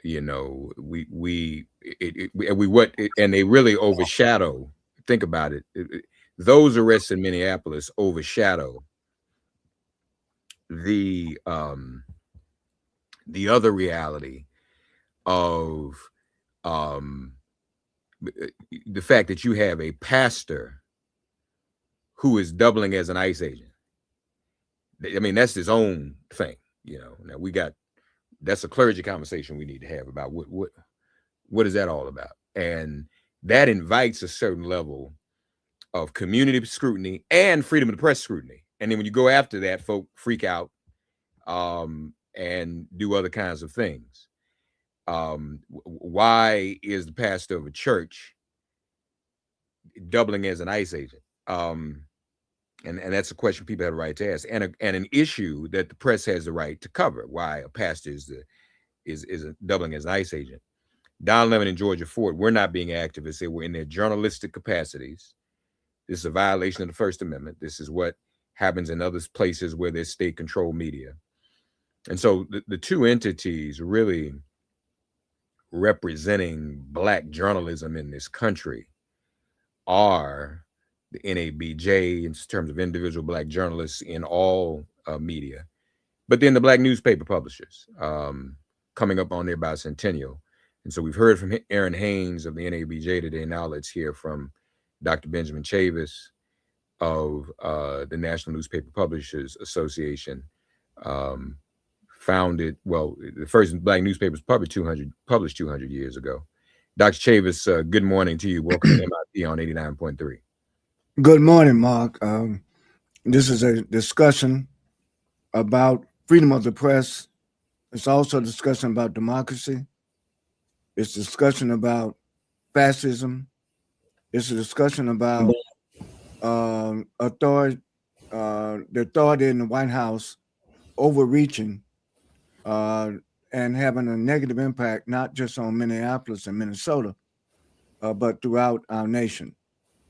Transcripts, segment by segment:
You know, and they really overshadow. Think about it. Those arrests in Minneapolis overshadow the um the other reality of um the fact that you have a pastor who is doubling as an ICE agent. I mean, that's his own thing. You know, now that's a clergy conversation we need to have about what is that all about, and that invites a certain level of community scrutiny and freedom of the press scrutiny. And then when you go after that, folk freak out and do other kinds of things. Why is the pastor of a church doubling as an ICE agent? And that's a question people have a right to ask, and an issue that the press has the right to cover. Why a pastor is doubling as an ICE agent. Don Lemon and Georgia Ford were not being activists; they were in their journalistic capacities. This is a violation of the First Amendment. This is what happens in other places where there's state-controlled media. And so the two entities really representing Black journalism in this country are the NABJ in terms of individual Black journalists in all media, but then the Black newspaper publishers coming up on their bicentennial. And so we've heard from Aaron Haynes of the NABJ today. Now let's hear from Dr. Benjamin Chavis of the National Newspaper Publishers Association, founded, well, the first Black newspaper was published 200 years ago. Dr. Chavis, good morning to you. Welcome to MIT on 89.3. Good morning, Mark. This is a discussion about freedom of the press. It's also a discussion about democracy. It's a discussion about fascism. It's a discussion about authority, the authority in the White House overreaching and having a negative impact, not just on Minneapolis and Minnesota, but throughout our nation.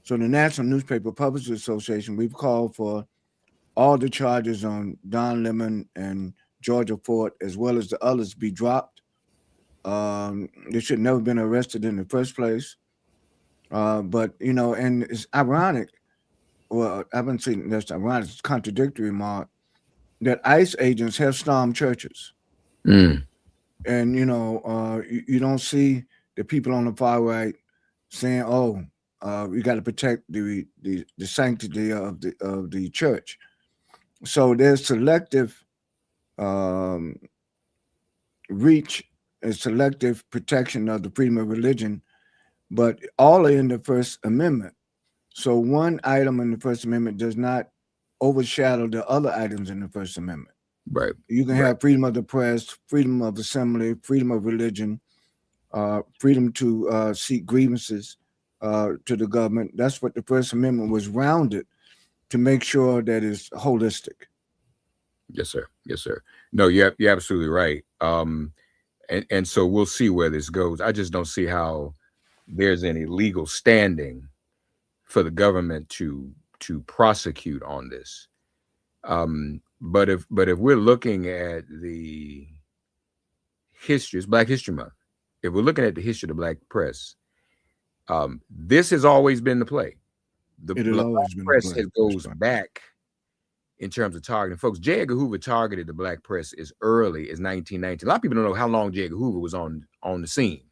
So the National Newspaper Publishers Association, we've called for all the charges on Don Lemon and Georgia Ford, as well as the others, be dropped. They should never been arrested in the first place. But, you know, and it's ironic. Well, I haven't seen that's ironic. It's contradictory, Mark, that ICE agents have stormed churches. Mm. And, you know, you don't see the people on the far right saying, oh, we got to protect the sanctity of the church. So there's selective reach and selective protection of the freedom of religion, but all are in the First Amendment. So one item in the First Amendment does not overshadow the other items in the First Amendment. Right. You can have freedom of the press, freedom of assembly, freedom of religion, freedom to seek grievances to the government. That's what the First Amendment was rounded to make sure that it's holistic. Yes, sir. Yes, sir. No, you're absolutely right. And so we'll see where this goes. I just don't see how there's any legal standing for the government to prosecute on this. But if we're looking at the history, it's Black History Month. If we're looking at the history of the Black press, this has always been the play. The Black press goes back in terms of targeting folks. J. Edgar Hoover targeted the Black press as early as 1919. A lot of people don't know how long J. Edgar Hoover was on the scene.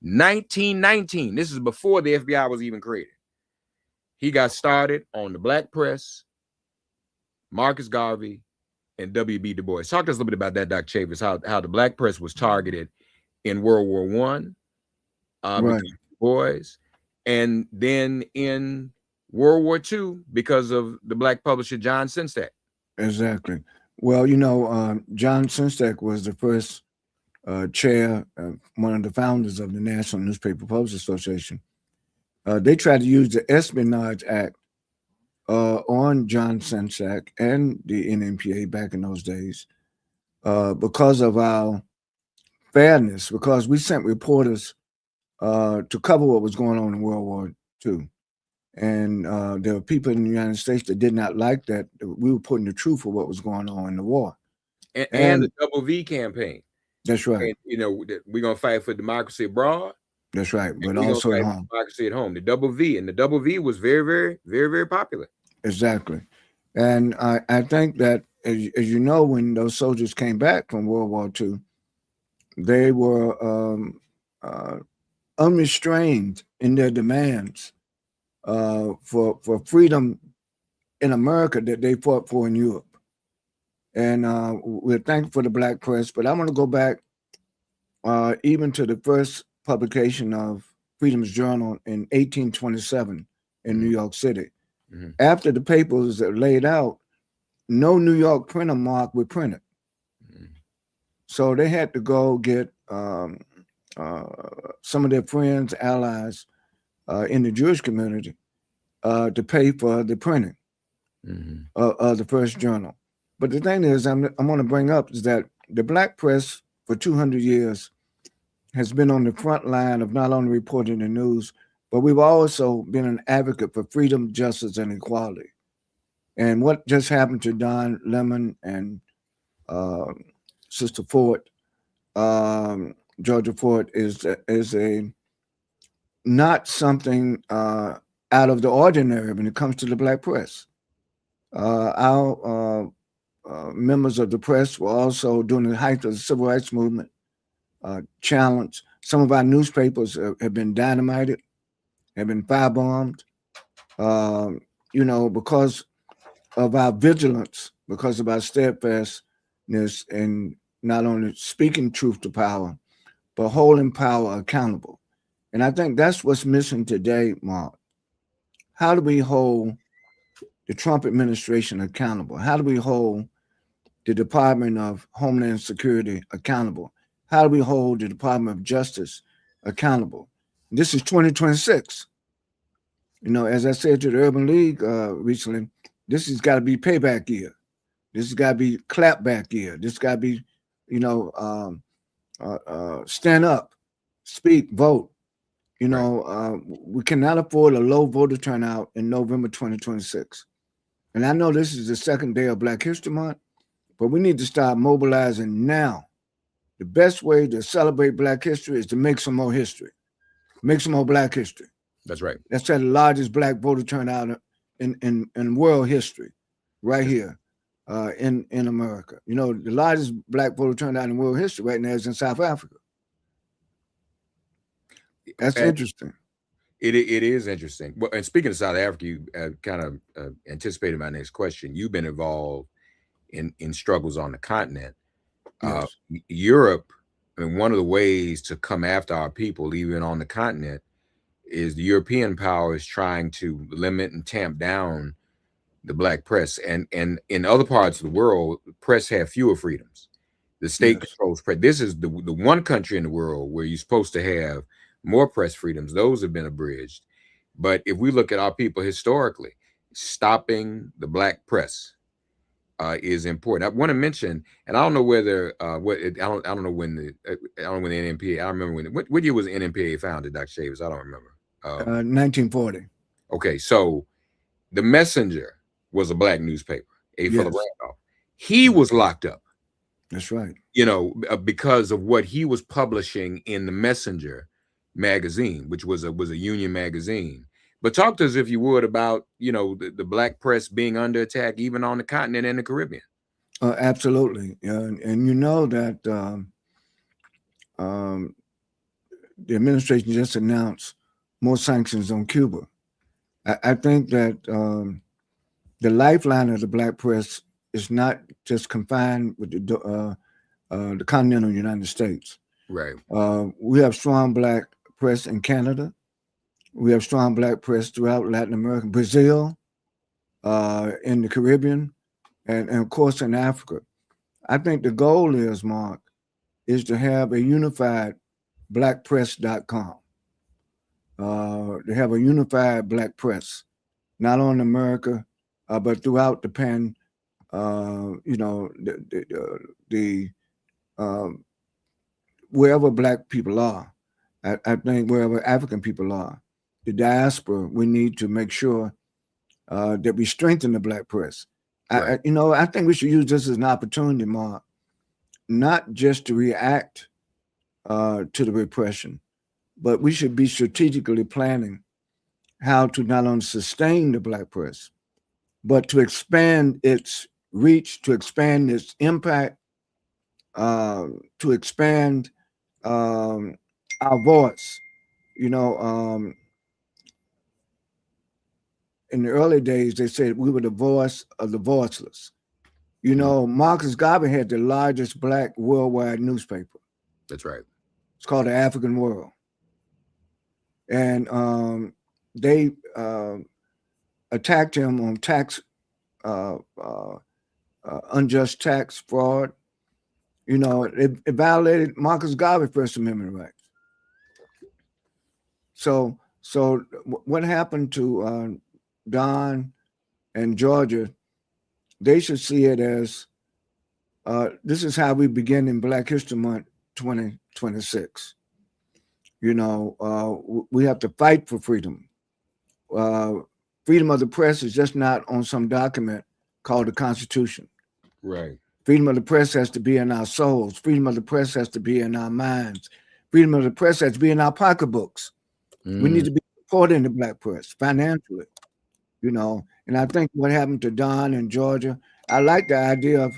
1919. This is before the FBI was even created. He got started on the Black press, Marcus Garvey, and W.B. Du Bois. Talk to us a little bit about that, Dr. Chavis, how the Black press was targeted in World War I, Right. Du Bois, and then in World War II because of the Black publisher John Sinstack. Exactly. Well, you know, John Sinstack was the first chair, one of the founders of the National Newspaper Publishers Association. They tried to use the Espionage Act on John Sinstack and the NNPA back in those days because of our fairness, because we sent reporters to cover what was going on in World War II. And there were people in the United States that did not like that. We were putting the truth of what was going on in the war. And the Double V campaign. That's right. And we're gonna fight for democracy abroad, That's right. and But we're gonna also at fight home. for democracy at home. The double V, and the double V was very, very, very, very popular. Exactly. And I think that, as you know, when those soldiers came back from World War II, they were uh, unrestrained in their demands for freedom in America that they fought for in Europe. And we're thankful for the Black press. But I want to go back even to the first publication of Freedom's Journal in 1827 in New Mhm, York City. mhm, After the papers are laid out, no New York printer mark would print it. mhm. So they had to go get uh, some of their friends, allies in the Jewish community to pay for the printing Mhm. of the first journal. But the thing is, I want to bring up is that the Black press for 200 years has been on the front line of not only reporting the news, but we've also been an advocate for freedom, justice, and equality. And what just happened to Don Lemon and uh, Sister Ford, Georgia Ford, is a not something out of the ordinary when it comes to the Black press. Our members of the press were also during the height of the civil rights movement challenged. Some of our newspapers have been dynamited, have been firebombed, um, because of our vigilance, because of our steadfastness in not only speaking truth to power, but holding power accountable. And I think that's what's missing today, Mark. How do we hold the Trump administration accountable? How do we hold the Department of Homeland Security accountable? How do we hold the Department of Justice accountable? This is 2026. As I said to the Urban League recently, this has got to be payback year. This has got to be clapback year. This got to be, stand up, speak, vote. Right. We cannot afford a low voter turnout in November 2026. And I know this is the second day of Black History Month, but we need to start mobilizing now. The best way to celebrate Black history is to make some more history, make some more Black history. That's right. That's the largest Black voter turnout in world history, right Yes. here in America. The largest Black voter turnout in world history right now is in South Africa. That's And interesting. it is interesting. Well, and speaking of South Africa, you kind of anticipated my next question. You've been involved in struggles on the continent. Yes, Europe, and one of the ways to come after our people, even on the continent, is the European powers trying to limit and tamp down the Black press. And in other parts of the world, press have fewer freedoms. The state yes, controls press. This is the one country in the world where you're supposed to have more press freedoms. Those have been abridged. But if we look at our people historically, stopping the Black press is important. I want to mention, and I don't know whether I don't know when I don't know when the NMPA. I don't remember what year was the NMPA founded, Dr. Chavis? I don't remember. 1940. Okay, so the Messenger was a Black newspaper. A. Philip Yes, Randolph. He yes, was locked up, that's right. because of what he was publishing in the Messenger magazine, which was a union magazine. But talk to us, if you would, about the Black press being under attack, even on the continent and the Caribbean. Absolutely. And you know that um, the administration just announced more sanctions on Cuba. I think that the lifeline of the Black press is not just confined with the continental United States. Right. We have strong Black press in Canada. We have strong Black press throughout Latin America, Brazil, in the Caribbean, and of course in Africa. I think the goal is, Mark, is to have a unified blackpress.com. To have a unified Black press, not only in America, but throughout the the um, wherever Black people are. I think wherever African people are, the diaspora, we need to make sure that we strengthen the Black press. Right. I think we should use this as an opportunity, Mark, not just to react to the repression, but we should be strategically planning how to not only sustain the black press, but to expand its reach, to expand its impact, uh, to expand our voice. You know, in the early days, they said we were the voice of the voiceless. You Mm, know, Marcus Garvey had the largest black worldwide newspaper. that's right. It's called the African World, and they attacked him on tax, uh, uh, unjust tax fraud. You know, it violated Marcus Garvey First Amendment rights. So what happened to Don and Georgia? They should see it as this is how we begin in Black History Month 2026. You know, we have to fight for freedom. Uh, Freedom of the press is just not on some document called the Constitution. Right. Freedom of the press has to be in our souls. Freedom of the press has to be in our minds. Freedom of the press has to be in our pocketbooks. We need Mm, to be supporting the black press financially, you know. And I think what happened to Don in Georgia, I like the idea of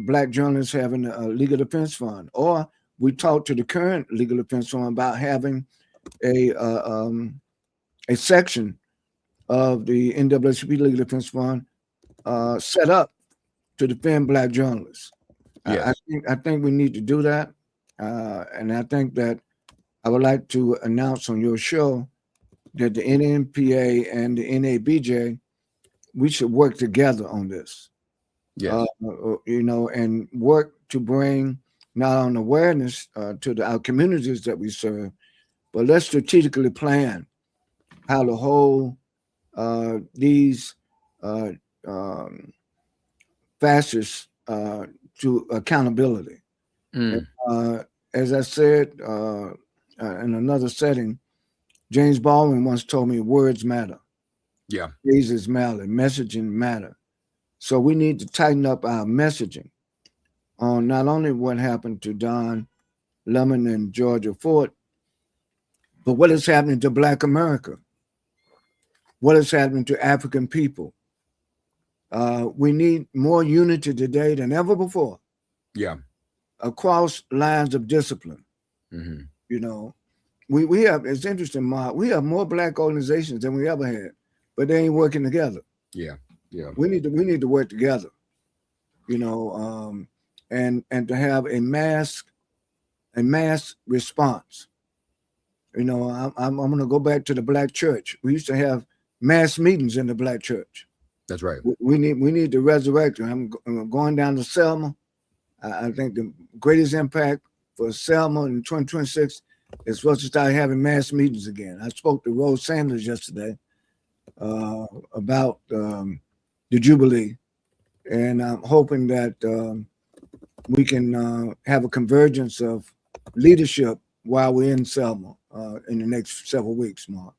black journalists having a legal defense fund, or we talked to the current legal defense fund about having a a section of the NAACP legal defense fund set up to defend black journalists. yes. I think we need to do that, and I think that I would like to announce on your show that the NNPA and the NABJ we should work together on this. Yes. You know, and work to bring not only awareness to our communities that we serve, but let's strategically plan how to hold these uh, um, fascists to accountability. And, Mm, as I said in another setting, James Baldwin once told me words matter, yeah. phrases matter, messaging matter. So we need to tighten up our messaging on not only what happened to Don Lemon and Georgia Ford, but what is happening to Black America, what is happening to African people. We need more unity today than ever before Yeah. across lines of discipline. Hmm. You know, we have, it's interesting, Mark, we have more black organizations than we ever had, but they ain't working together. Yeah. Yeah. We need to work together, you know, and to have a mass response. You know, I'm going to go back to the black church. We used to have mass meetings in the black church. That's right. We need to resurrect. I'm going down to Selma. I think the greatest impact for Selma in 2026 is for us to start having mass meetings again. I spoke to Rose Sanders yesterday about the Jubilee, and I'm hoping that we can have a convergence of leadership while we're in Selma in the next several weeks, Mark.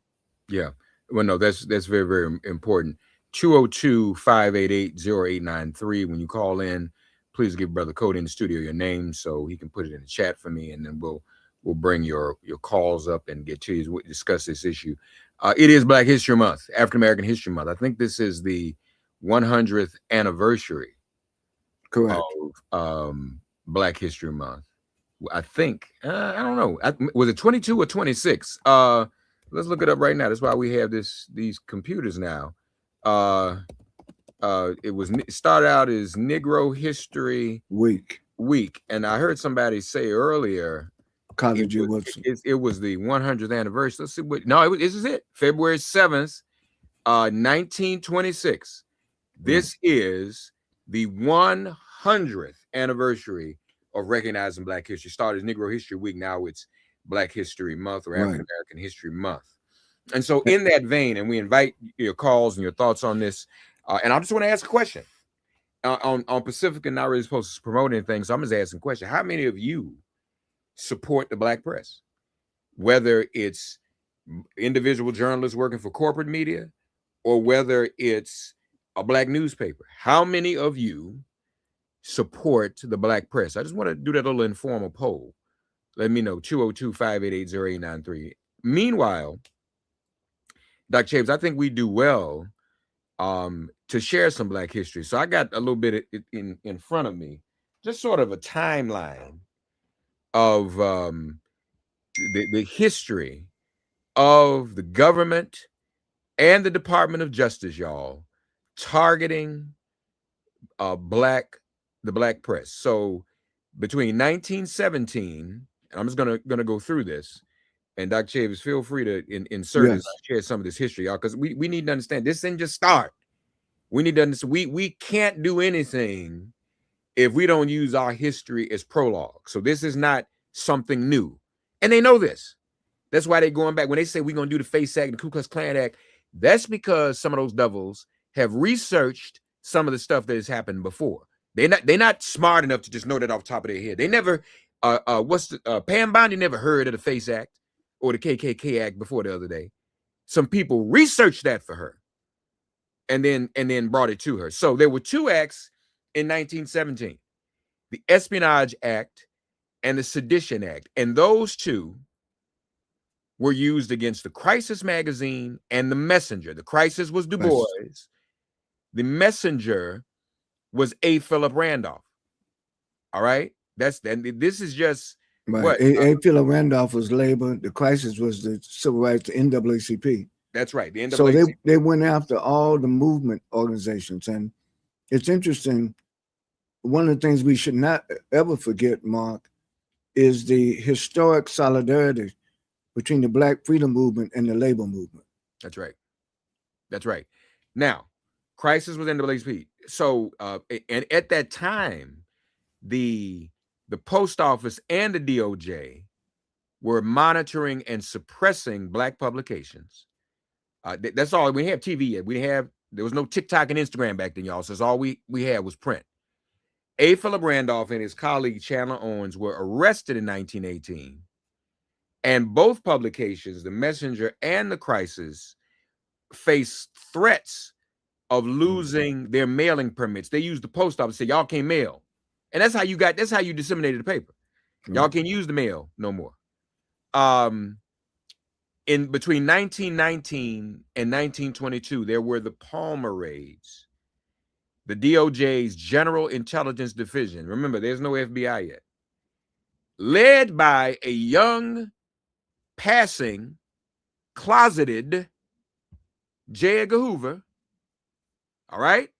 Yeah. Well, no, that's very, very important. 202-588-0893. When you call in, please give Brother Cody in the studio your name so he can put it in the chat for me, and then we'll bring your calls up and get to you, discuss this issue. It is Black History Month, African American History Month. I think this is the 100th anniversary Correct. of Black History Month. I think I don't know. Was it 22 or 26? Let's look it up right now. That's why we have these computers now. Uh, it started out as Negro History Week, Week, and I heard somebody say earlier it College of was Woodson. it was the 100th anniversary. Let's see what. No, this is it. February 7th, 1926. Right. This is the 100th anniversary of recognizing Black history. Started as Negro History Week. Now it's Black History Month or Right. African American History Month. And so, in that vein, and we invite your calls and your thoughts on this. And I just want to ask a question on Pacifica. Not really supposed to promote anything, so I'm just asking a question. How many of you support the Black press? Whether it's individual journalists working for corporate media, or whether it's a Black newspaper. How many of you support the black press? I just want to do that little informal poll. Let me know, 202-588-0893. Meanwhile, Dr. Chaves, I think we do well to share some black history. So I got a little bit in front of me, just sort of a timeline of the history of the government and the Department of Justice, y'all, targeting the black press. So between 1917, I'm just gonna go through this, and Dr. Chavis, feel free to insert as Yes. I share some of this history, y'all, because we need to understand this didn't just start. We need to understand we can't do anything if we don't use our history as prologue. So this is not something new, and they know this. That's why they're going back when they say we're gonna do the Face Act, the Ku Klux Klan Act. That's because some of those devils have researched some of the stuff that has happened before. They're not smart enough to just know that off the top of their head. They never what's the Pam Bondi never heard of the Face Act or the KKK Act before the other day. Some people researched that for her and then brought it to her. So there were two acts in 1917: the Espionage Act and the Sedition Act, and those two were used against the Crisis magazine and the Messenger. The Crisis was Du Bois. The Messenger was A. Philip Randolph. All right, this is just Right. what A. Philip Randolph was labor. The Crisis was the civil rights, the NAACP. That's right. The NAACP. So they went after all the movement organizations, and it's interesting. One of the things we should not ever forget, Mark, is the historic solidarity between the Black freedom movement and the labor movement. That's right. That's right. Now, Crisis was NAACP. So, and at that time, the post office and the DOJ were monitoring and suppressing Black publications. That's all. We have TV yet. There was no TikTok and Instagram back then, y'all. So that's all we had was print. A. Philip Randolph and his colleague Chandler Owens were arrested in 1918. And both publications, the Messenger and the Crisis, faced threats of losing their mailing permits. They used the post office to say, y'all can't mail. And that's how you disseminated the paper. Y'all can't use the mail no more. In between 1919 and 1922, there were the Palmer raids, the DOJ's General Intelligence Division. Remember, there's no FBI yet. Led by a young, passing, closeted J. Edgar Hoover. All right?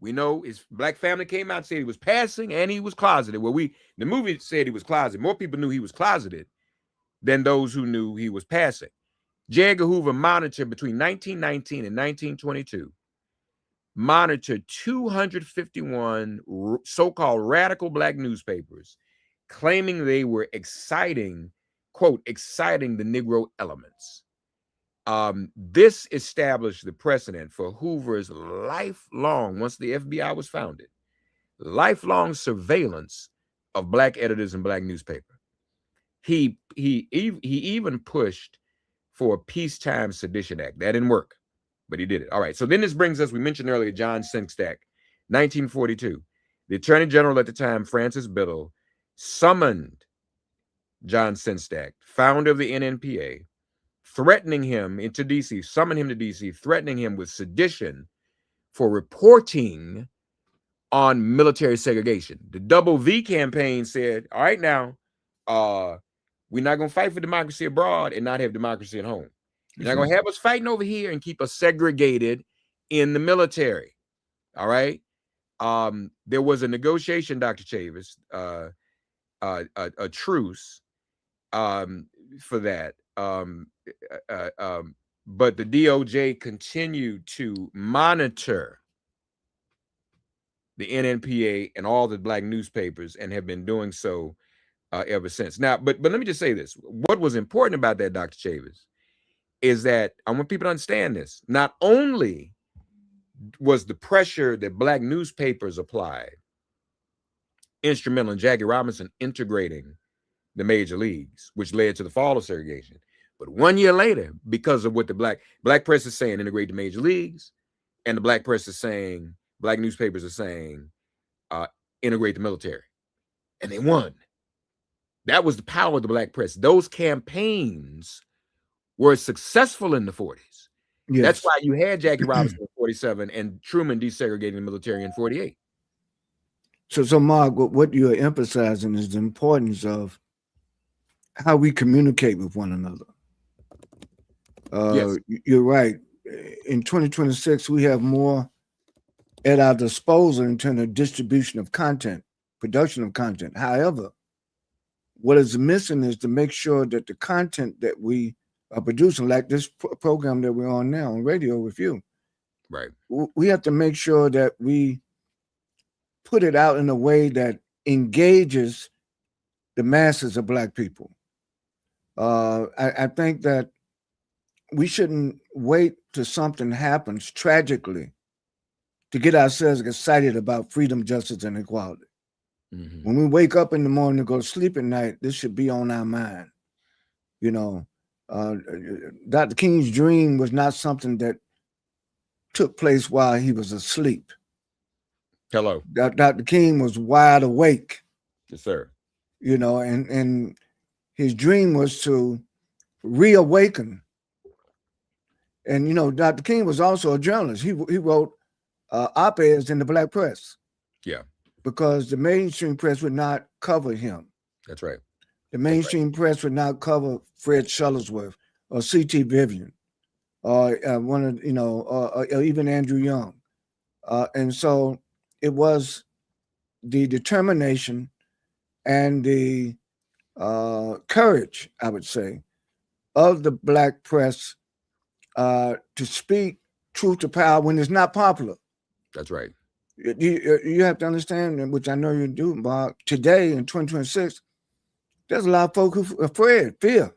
We know his Black family came out and said he was passing and he was closeted. Well, the movie said he was closeted. More people knew he was closeted than those who knew he was passing. J. Edgar Hoover monitored between 1919 and 1922, monitored 251 so-called radical Black newspapers, claiming they were quote, exciting the Negro elements. This established the precedent for Hoover's lifelong, once the FBI was founded, lifelong surveillance of Black editors and Black newspaper. He even pushed for a Peacetime Sedition Act. That didn't work, but he did it. All right. So then this brings us, we mentioned earlier, John Sengstack, 1942. The Attorney General at the time, Francis Biddle, summoned John Sengstack, founder of the NNPA, threatening him into DC, summoned him to DC, threatening him with sedition for reporting on military segregation. The Double V campaign said, all right, now, we're not going to fight for democracy abroad and not have democracy at home. You're not going to have us fighting over here and keep us segregated in the military. All right. There was a negotiation, Dr. Chavis, a truce for that. But the DOJ continued to monitor the NNPA and all the Black newspapers and have been doing so ever since. Now, but let me just say this. What was important about that, Dr. Chavis, is that I want people to understand this. Not only was the pressure that Black newspapers applied instrumental in Jackie Robinson integrating the major leagues, which led to the fall of segregation. But 1 year later, because of what the Black press is saying, integrate the major leagues, and the Black press is saying, Black newspapers are saying, integrate the military, and they won. That was the power of the black press. Those campaigns were successful in the 40s. That's Yes. why you had Jackie Robinson in 47 and Truman desegregating the military in 48. So Mark, what you're emphasizing is the importance of how we communicate with one another. Yes, You're right. In 2026, we have more at our disposal in terms of distribution of content, production of content. However, what is missing is to make sure that the content that we are producing, like this program that we're on now on radio with you, right. we have to make sure that we put it out in a way that engages the masses of Black people. I think that we shouldn't wait till something happens tragically to get ourselves excited about freedom, justice, and equality. Mm-hmm. When we wake up in the morning to go to sleep at night, this should be on our mind. You know, Dr. King's dream was not something that took place while he was asleep. Hello. Dr. King was wide awake, Yes, sir. and his dream was to reawaken. And Dr. King was also a journalist. He wrote op-eds in the black press. Yeah. Because the mainstream press would not cover him. That's right. The mainstream press would not cover Fred Shuttlesworth or C.T. Vivian or one of or even Andrew Young, and so it was the determination and the courage, I would say, of the black press to speak truth to power when it's not popular. That's right. You have to understand, which I know you do, Bob. Today in 2026, there's a lot of folk who are afraid, fear,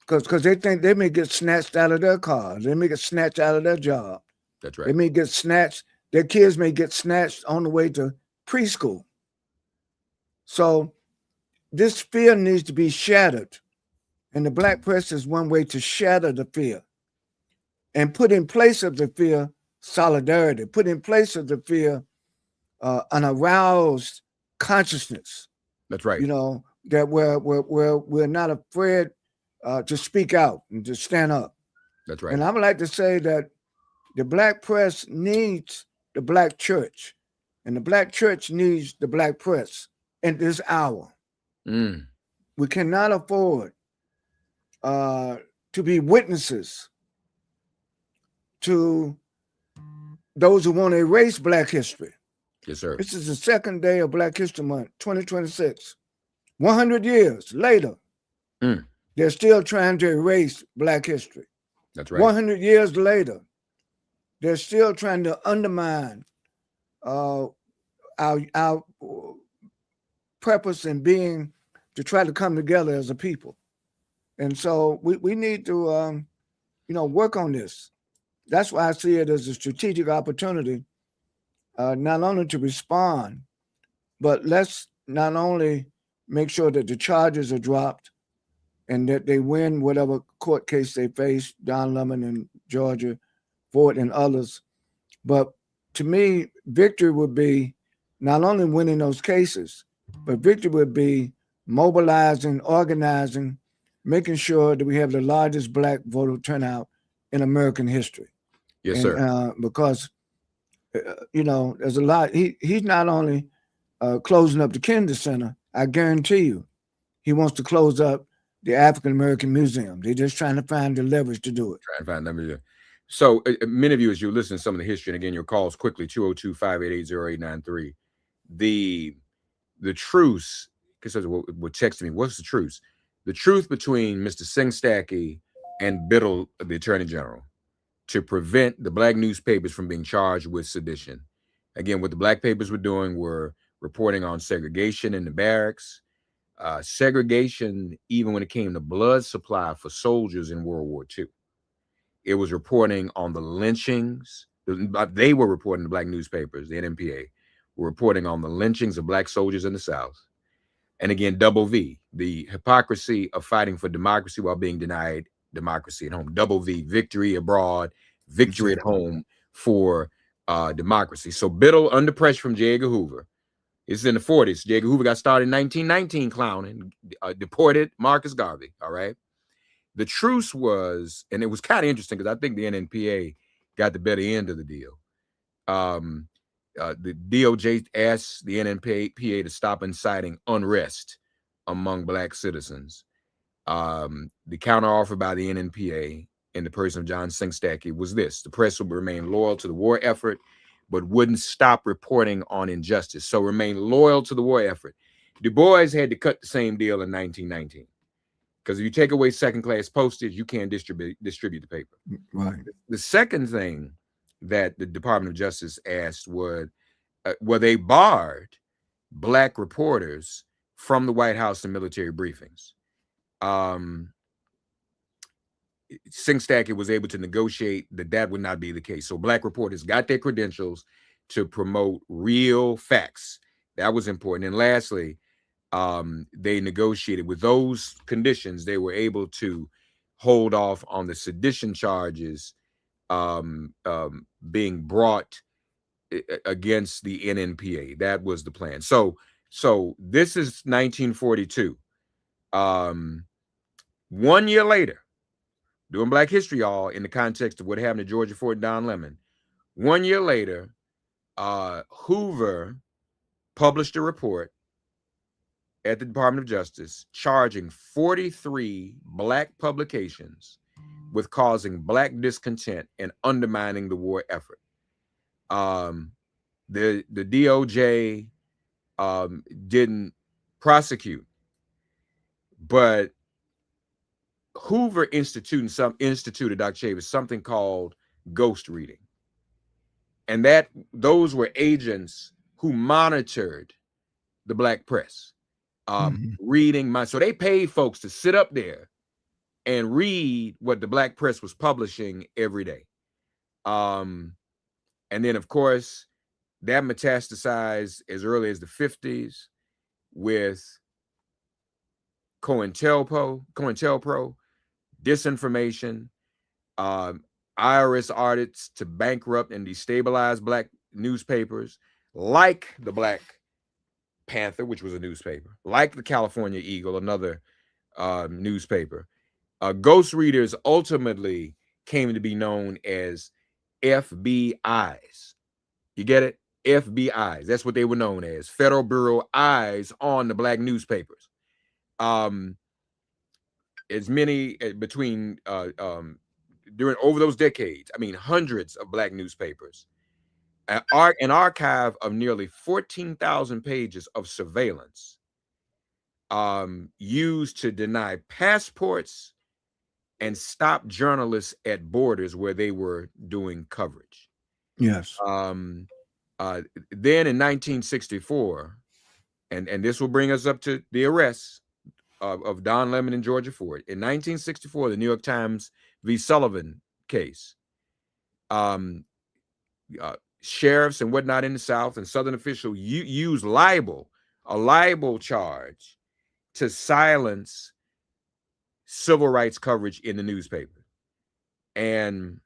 because they think they may get snatched out of their cars, they may get snatched out of their job. That's right. They may get snatched. Their kids may get snatched on the way to preschool. So this fear needs to be shattered, and the black press is one way to shatter the fear, and put in place of the fear solidarity. Put in place of the fear an aroused consciousness. That's right. That we're not afraid to speak out and to stand up. That's right. And I would like to say that the black press needs the black church, and the black church needs the black press in this hour. We cannot afford to be witnesses to those who want to erase black history. Yes, sir. This is the second day of Black History Month, 2026. 100 years later, they're still trying to erase black history. That's right. 100 years later, they're still trying to undermine our purpose in being to try to come together as a people. And so we need to, work on this. That's why I see it as a strategic opportunity, not only to respond, but let's not only make sure that the charges are dropped and that they win whatever court case they face, Don Lemon in Georgia, Ford and others. But to me, victory would be not only winning those cases, but victory would be mobilizing, organizing, making sure that we have the largest black voter turnout in American history. Yes, sir. Because, there's a lot. He's not only closing up the Kennedy Center, I guarantee you, he wants to close up the African American Museum. They're just trying to find the leverage to do it. Trying to find leverage. So many of you, as you listen to some of the history, and again, your calls quickly, 202-588-0893. The truce, because what texted me, what's the truce? The truth between Mr. Singstacke and Biddle, the Attorney General, to prevent the black newspapers from being charged with sedition. Again, what the black papers were doing were reporting on segregation in the barracks, segregation even when it came to blood supply for soldiers in World War II. It was reporting on the lynchings. They were reporting, the black newspapers, the NMPA, were reporting on the lynchings of black soldiers in the South. And again, double V, the hypocrisy of fighting for democracy while being denied democracy at home. Double V, victory abroad, victory at home for democracy. So Biddle, under pressure from J. Edgar Hoover, this is in the 40s. J. Edgar Hoover got started in 1919 clowning, deported Marcus Garvey. All right. The truce was, and it was kind of interesting because I think the NNPA got the better end of the deal. The DOJ asked the NNPA to stop inciting unrest among Black citizens. The counteroffer by the NNPA in the person of John Singstacke was this: the press would remain loyal to the war effort, but wouldn't stop reporting on injustice. So remain loyal to the war effort. Du Bois had to cut the same deal in 1919. Because if you take away second-class postage, you can't distribute the paper. Right. The second thing that the Department of Justice asked was, they barred Black reporters from the White House and military briefings. Singstacke was able to negotiate that would not be the case. So Black reporters got their credentials to promote real facts. That was important. And lastly, they negotiated with those conditions. They were able to hold off on the sedition charges being brought against the NNPA. That was the plan. So this is 1942. 1 year later, doing Black history, y'all, in the context of what happened to Georgia Ford and Don Lemon. 1 year later, Hoover published a report at the Department of Justice charging 43 Black publications with causing Black discontent and undermining the war effort. The DOJ didn't prosecute, but Hoover instituted, Dr. Chavis, something called ghost reading. And those were agents who monitored the Black press. Reading so they paid folks to sit up there and read what the Black press was publishing every day. And then, of course, that metastasized as early as the 50s with COINTELPRO, disinformation, IRS audits to bankrupt and destabilize Black newspapers, like the Black Panther, which was a newspaper, like the California Eagle, another newspaper. Ghost readers ultimately came to be known as FBIs. You get it? FBIs. That's what they were known as. Federal Bureau Eyes on the Black newspapers. As many between during over those decades, I mean, hundreds of Black newspapers. An archive of nearly 14,000 pages of surveillance used to deny passports and stop journalists at borders where they were doing coverage. Yes. Then in 1964, and this will bring us up to the arrests of Don Lemon and Georgia Ford. In 1964, the New York Times v. Sullivan case. Sheriffs and whatnot in the South and Southern officials use a libel charge to silence civil rights coverage in the newspaper. And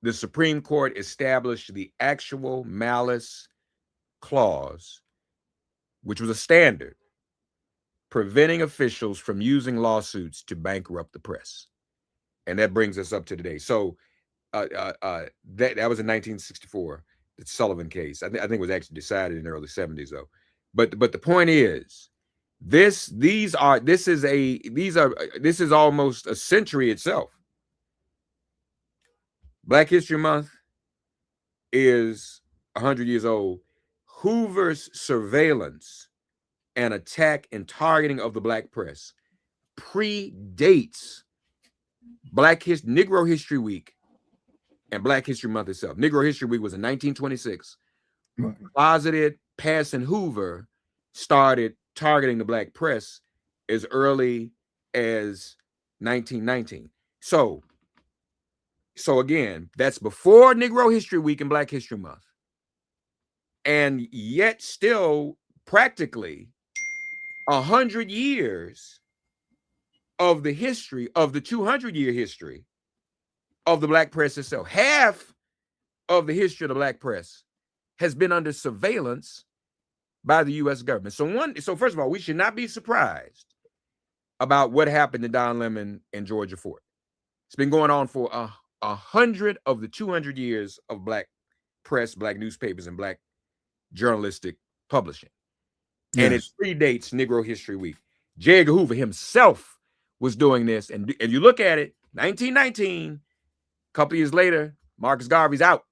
the Supreme Court established the actual malice clause, which was a standard preventing officials from using lawsuits to bankrupt the press. And that brings us up to today. So that was in 1964, the Sullivan case. I think it was actually decided in the early 70s, though. But the point is, this is almost a century itself. Black History Month is 100 years old. Hoover's surveillance and attack and targeting of the Black press predates Negro History Week and Black History Month itself. Negro History Week was in 1926. Right. Closeted Parson Hoover started targeting the Black press as early as 1919. So again, that's before Negro History Week and Black History Month. And yet still practically 100 years of the history of the 200-year history of the Black press itself. Half of the history of the black press has been under surveillance by the U.S. government. So first of all, we should not be surprised about what happened to Don Lemon and Georgia Fort. It's been going on for 100 of the 200 years of black press, black newspapers, and black journalistic publishing. And it predates Negro History Week. J. Edgar Hoover himself was doing this. And you look at it, 1919, a couple of years later, Marcus Garvey's out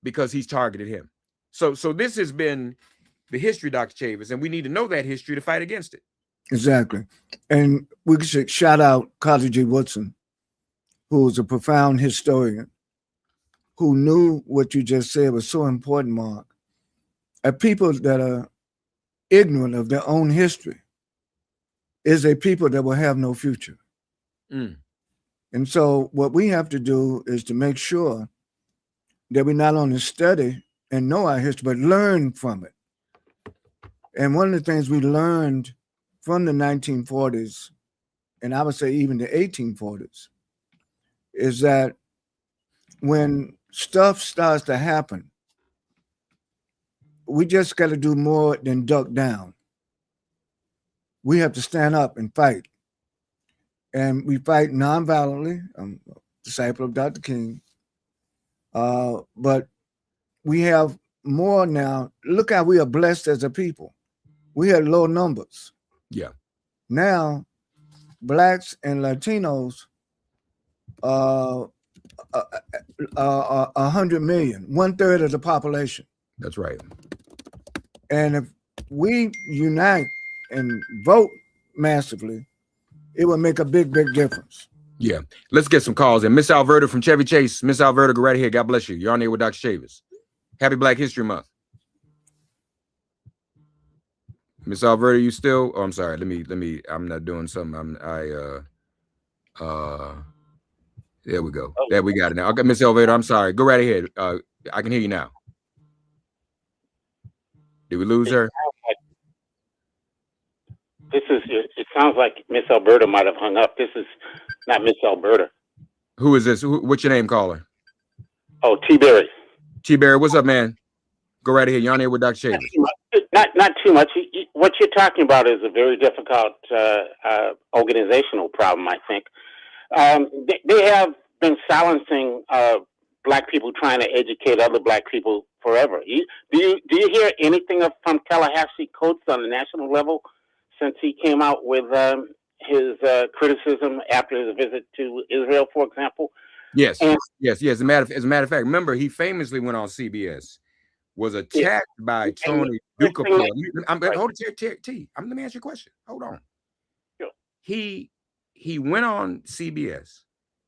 because he's targeted him. So this has been the history, Dr. Chavis, and we need to know that history to fight against it. Exactly. And we should shout out Carter G. Woodson, who was a profound historian, who knew what you just said was so important, Mark. People that are ignorant of their own history is a people that will have no future. And so what we have to do is to make sure that we not only study and know our history, but learn from it. And one of the things we learned from the 1940s, and I would say even the 1840s, is that when stuff starts to happen, we just got to do more than duck down. We have to stand up and fight. And we fight nonviolently. I'm a disciple of Dr. King. But we have more now. Look how we are blessed as a people. We had low numbers. Yeah. Now, blacks and Latinos are 100 million, 1/3 of the population. That's right. And if we unite and vote massively, it will make a big, big difference. Yeah. Let's get some calls in. Miss Alberta from Chevy Chase. Miss Alberta, go right ahead. God bless you. You're on there with Dr. Chavis. Happy Black History Month. Miss Alberta, you still? Oh, I'm sorry. Let me. I'm not doing something. There we go. There we got it now. Okay, Miss Alberta, I'm sorry. Go right ahead. I can hear you now. Did we lose her? It sounds like Miss Alberta might have hung up. This is not Miss Alberta. Who is this? What's your name, caller? Oh, T-Berry. T-Berry, what's up, man? Go right ahead. You're on here with Dr. Chavis. Not too much. What you're talking about is a very difficult organizational problem, I think. They have been silencing black people trying to educate other black people forever. Do you hear anything from Tallahassee Coates on the national level since he came out with his criticism after his visit to Israel, for example? Yes. As a matter of fact, remember he famously went on CBS, was attacked by Tony Ducapel. Hold it, T. Let me ask you a question. Hold on. Sure. He went on CBS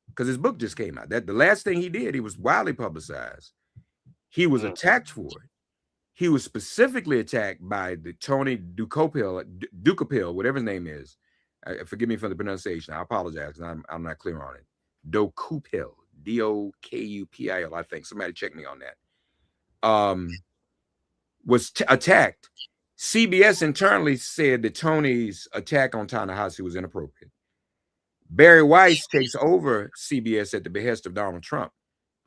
because his book just came out. That the last thing he did, he was widely publicized. He was attacked for it. He was specifically attacked by the Tony Ducapel, whatever his name is. Forgive me for the pronunciation. I apologize because I'm not clear on it. Dokupil, Dokupil. I think somebody check me on that. Was attacked. CBS internally said that Tony's attack on Ta-Nehisi was inappropriate. Barry Weiss takes over CBS at the behest of Donald Trump,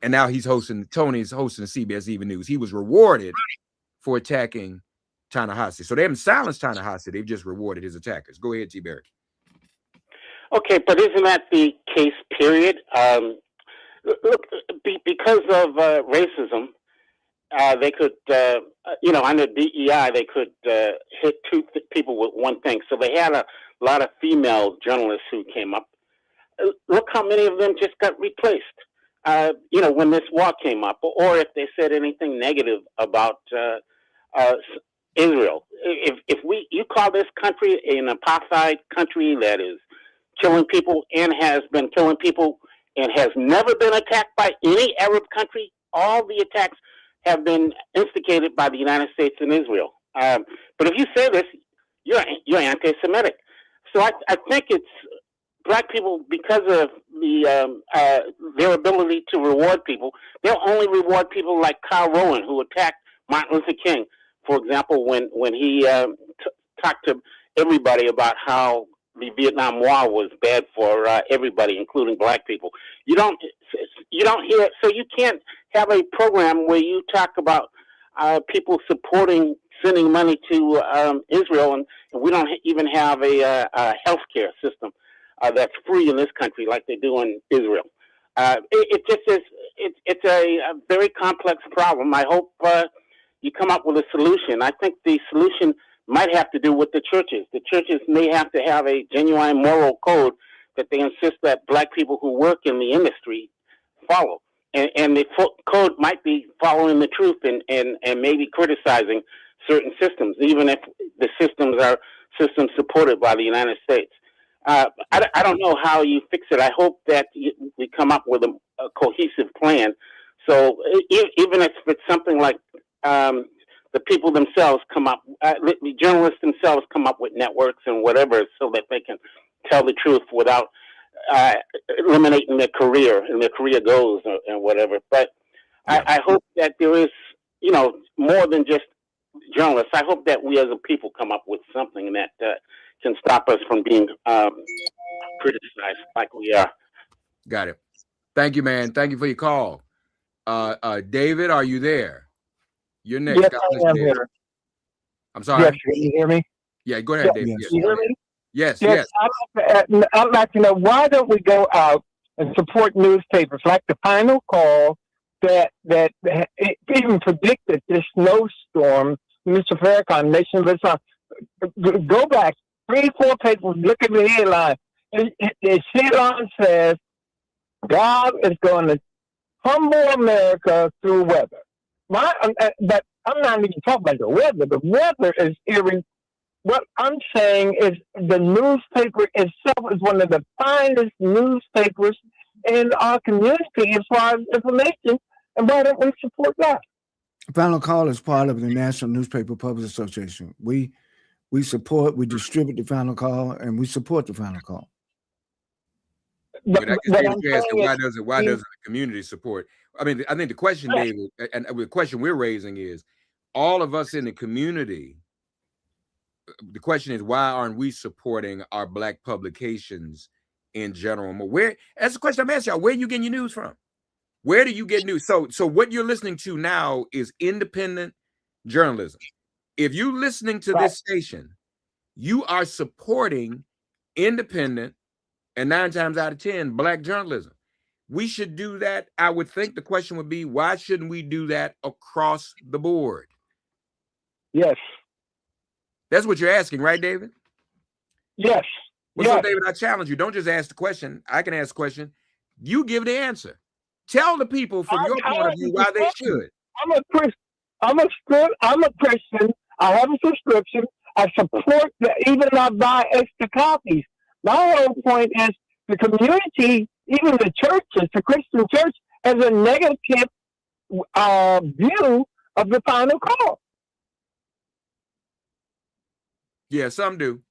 and now Tony's hosting CBS Even News. He was rewarded for attacking Ta-Nehisi. So they haven't silenced Ta-Nehisi. They've just rewarded his attackers. Go ahead, T. Barry. Okay, but isn't that the case, period? Look, because of racism, they could, under DEI, they could hit two people with one thing. So they had a lot of female journalists who came up. Look how many of them just got replaced, when this war came up, or if they said anything negative about Israel. If you call this country an apartheid country that is killing people and has been killing people and has never been attacked by any Arab country, all the attacks have been instigated by the United States and Israel. But if you say this, you're anti-Semitic. So I think it's black people, because of their ability to reward people, they'll only reward people like Carl Rowan, who attacked Martin Luther King, for example, when he talked to everybody about how the Vietnam War was bad for everybody, including black people. You don't hear, so you can't have a program where you talk about people sending money to Israel, and we don't even have a healthcare system that's free in this country like they do in Israel. It just is. It's a very complex problem. I hope you come up with a solution. I think the solution might have to do with the churches. The churches may have to have a genuine moral code that they insist that black people who work in the industry follow. And the code might be following the truth and maybe criticizing certain systems, even if the systems are systems supported by the United States. I don't know how you fix it. I hope that we come up with a cohesive plan. So even if it's something like the people themselves come up, the journalists themselves come up with networks and whatever, so that they can tell the truth without eliminating their career and their career goals and whatever. But yeah. I hope that there is, more than just journalists. I hope that we as a people come up with something that can stop us from being criticized like we are. Got it. Thank you, man. Thank you for your call. David, are you there? You're next. Yes, I am here. I'm sorry. Yes, can you hear me? Yeah, go ahead, David. Yes. You hear me? Yes. I'd like to know, why don't we go out and support newspapers like the Final Call that even predicted this snowstorm? Mr. Farrakhan, Nation of Islam, go back 3-4 papers, look at the headline. The headline says, God is going to humble America through weather. But I'm not even talking about the weather. The weather is eerie. What I'm saying is the newspaper itself is one of the finest newspapers in our community as far as information. And why don't we support that? Final Call is part of the National Newspaper Publishers Association. We distribute the Final Call, and we support the Final Call. Why doesn't the community support? I mean, I think the question, David, and the question we're raising is, all of us in the community, the question is, why aren't we supporting our black publications in general? That's the question I'm asking y'all. Where are you getting your news from? Where do you get news? So what you're listening to now is independent journalism. If you're listening to this station, you are supporting independent, and 9 times out of 10, black journalism. We should do that. I would think the question would be, why shouldn't we do that across the board? Yes. That's what you're asking, right, David? Yes. Well, so David, I challenge you. Don't just ask the question. I can ask the question. You give the answer. Tell the people from your point of view why they should. I'm a Christian. I have a subscription. I support even if I buy extra copies. My whole point is the community, even the churches, the Christian church, has a negative view of the Final Call. Yeah, some do.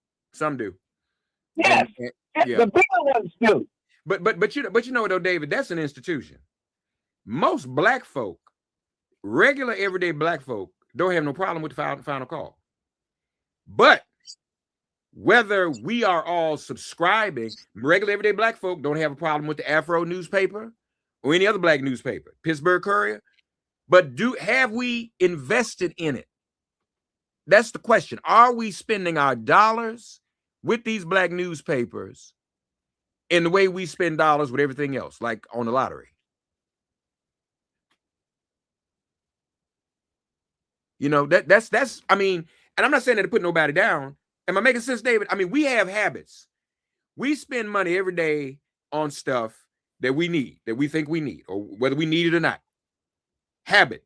Yes, yeah. The bigger ones do. But you know though, David, that's an institution. Most black folk, regular everyday black folk, don't have no problem with the Final Call. But whether we are all subscribing, regular everyday black folk don't have a problem with the Afro newspaper or any other black newspaper, Pittsburgh Courier. But have we invested in it? That's the question. Are we spending our dollars with these black newspapers in the way we spend dollars with everything else, like on the lottery? That's I mean, and I'm not saying that to put nobody down. Am I making sense, David? I mean, we have habits. We spend money every day on stuff that we need, that we think we need, or whether we need it or not. Habit.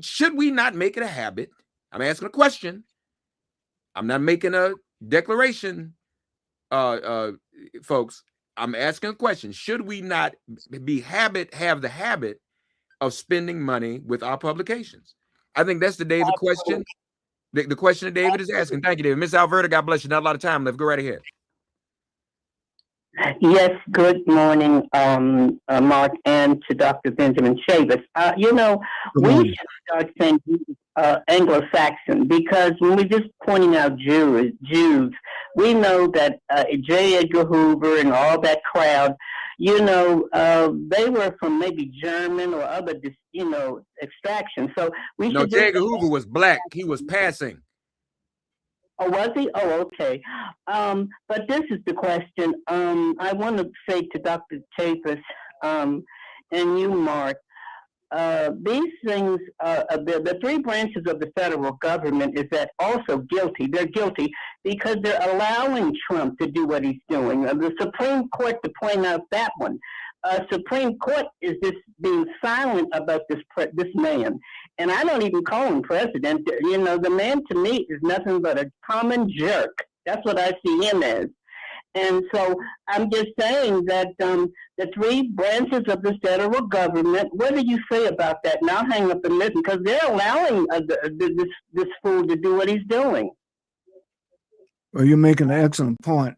Should we not make it a habit? I'm asking a question. I'm not making a declaration, folks. I'm asking a question. Should we not have the habit of spending money with our publications? I think that's the question. The question that David is asking. Thank you, David. Miss Alberta, God bless you. Not a lot of time left. Go right ahead. Yes, good morning, Mark, and to Dr. Benjamin Chavis. We should start saying Anglo-Saxon, because when we're just pointing out Jews, we know that J. Edgar Hoover and all that crowd, they were from maybe German or other, extraction. So we No, should J. just. Edgar Hoover was black. He was passing. Oh, was he? Oh, okay. But this is the question. I want to say to Dr. Chavis and you, Mark, these things, the three branches of the federal government is that also guilty. They're guilty because they're allowing Trump to do what he's doing. The Supreme Court, to point out that one, Supreme Court is just being silent about this man. And I don't even call him president. The man to me is nothing but a common jerk. That's what I see him as. And so I'm just saying that the three branches of the federal government, what do you say about that? And I'll hang up and listen because they're allowing this fool to do what he's doing. Well, you're making an excellent point.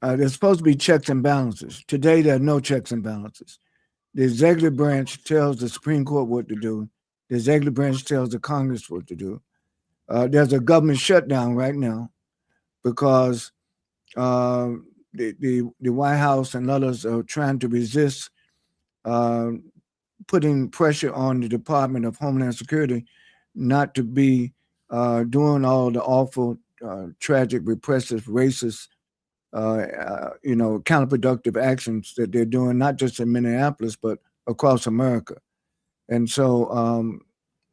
There's supposed to be checks and balances. Today, there are no checks and balances. The executive branch tells the Supreme Court what to do. The executive branch tells the Congress what to do. There's a government shutdown right now because the White House and others are trying to resist putting pressure on the Department of Homeland Security not to be doing all the awful, tragic, repressive, racist, counterproductive actions that they're doing, not just in Minneapolis, but across America. And so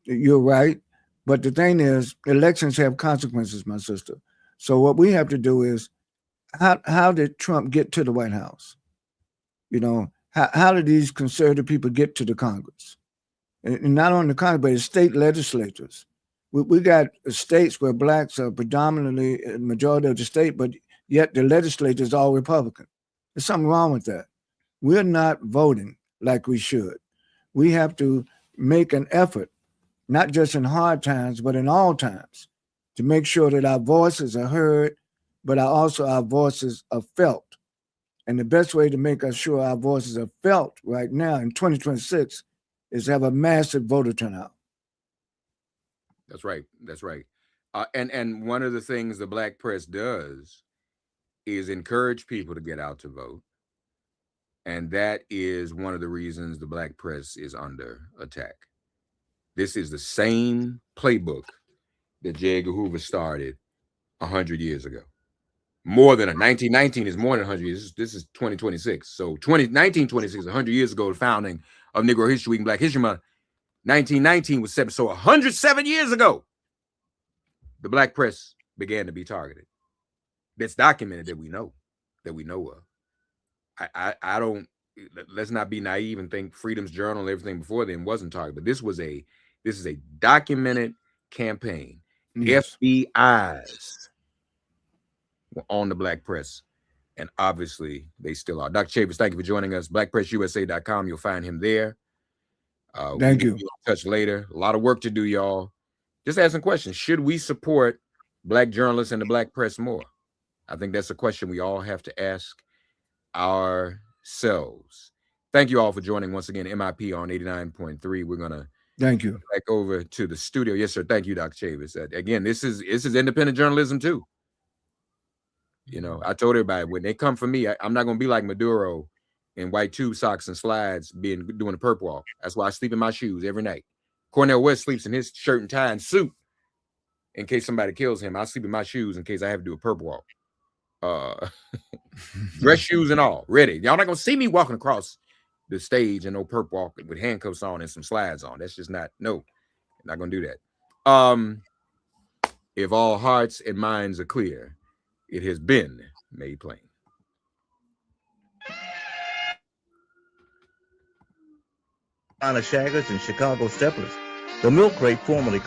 you're right. But the thing is, elections have consequences, my sister. So what we have to do is, how did Trump get to the White House? How did these conservative people get to the Congress? And not only the Congress, but the state legislatures. We got states where blacks are predominantly the majority of the state, but yet the legislature is all Republican. There's something wrong with that. We're not voting like we should. We have to make an effort, not just in hard times, but in all times, to make sure that our voices are heard, but also our voices are felt. And the best way to make sure our voices are felt right now in 2026 is to have a massive voter turnout. That's right. That's right. And one of the things the BlackPress does is encourage people to get out to vote. And that is one of the reasons the BlackPress is under attack. This is the same playbook that J. Edgar Hoover started 100 years ago. More than 1919 is more than 100 years. This is 2026. So 1926, 100 years ago, the founding of Negro History Week and Black History Month. 1919 was 7. So 107 years ago, the BlackPress began to be targeted. That's documented that we know of. I don't, let's not be naive and think Freedom's Journal and everything before then wasn't targeted. But this is a documented campaign. Yes. FBI's were on the BlackPress, and obviously they still are. Dr. Chavis, thank you for joining us. BlackPressUSA.com. You'll find him there. Thank you. We'll be in touch later. A lot of work to do, y'all. Just asking questions. Should we support Black journalists and the BlackPress more? I think that's a question we all have to ask ourselves. Thank you all for joining once again. MIP on 89.3. We're gonna Thank you. back over to the studio. Yes, sir. Thank you, Dr. Chavis. Again, this is independent journalism too. I told everybody when they come for me, I'm not gonna be like Maduro in white tube socks and slides doing a perp walk. That's why I sleep in my shoes every night. Cornel West sleeps in his shirt and tie and suit in case somebody kills him. I sleep in my shoes in case I have to do a perp walk. Dress shoes and all, ready. Y'all not gonna see me walking across the stage and no perp walk with handcuffs on and some slides on. That's just not gonna do that. If all hearts and minds are clear, it has been made plain. Shaggers and Chicago Steppers. The milk crate formerly